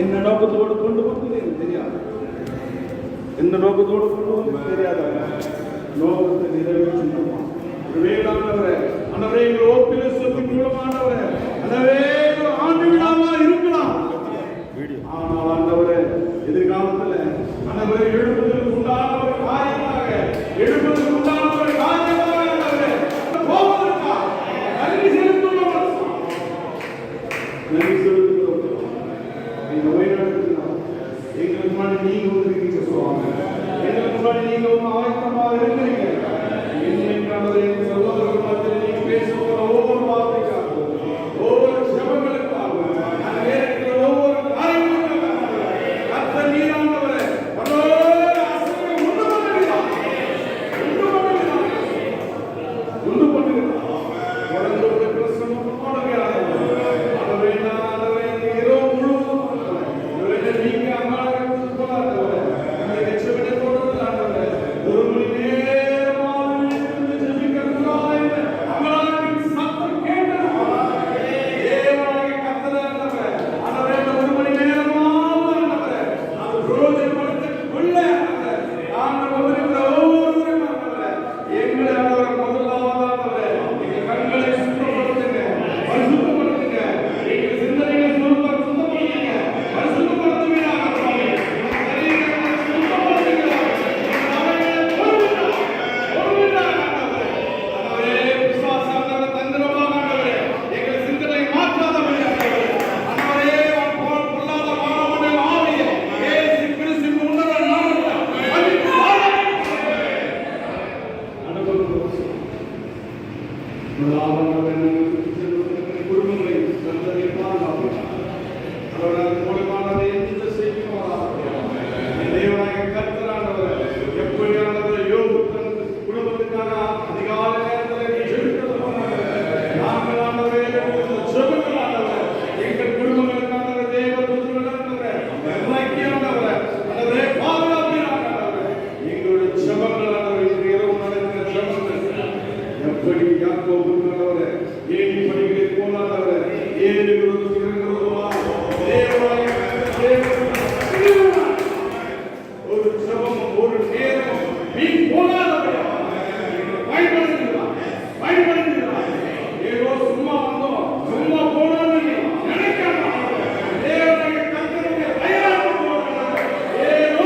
என்ன நோக்கத்தோடு கொண்டு வந்து எனக்கு தெரியாது. எந்த நோக்கத்தோடு கொண்டு வந்து தெரியாத நோக்கத்தை நிறைவேற்றினோம். வேளாண்டவரே அந்தவரே எங்கள் ஓப்பிலத்தின் மூலமானவரே அந்தவே ஆண்டு விடாம இருக்கலாம். ஆனால் ஆண்டவரே எதிர்காலத்தில் அந்தவரை எழுப்புவதற்கு உண்டான ஒரு காரியமாக எழுப்புவதற்கு உண்டான ஒரு காரியமாக ஆண்டவரே போவதற்காக நன்றி செலுத்துகிறோம். நன்றி செலுத்துகிறோம். இந்த வழிநடத்துகிறோம். எங்களுக்கு முன்னாடி நீங்க வந்துருக்கீங்க சொல்லுவாங்க. எங்களுக்கு முன்னாடி நீங்க ஆயத்தமாக இருக்கிறீங்க. என்னைக்கு சகோதரர்கள் மத்தியில் நீங்க பேசுகிற ஒவ்வொரு வார்த்தைக்காக ஒவ்வொரு ஜெபங்களுக்காக ஒவ்வொரு காரியங்களுக்காக கர்த்தர் நீரானவரே உண்டு பண்ணுகிறார். தொடர்ந்து பிரசன்னம் நீங்க அம்மா ஒரு மணி ஏழு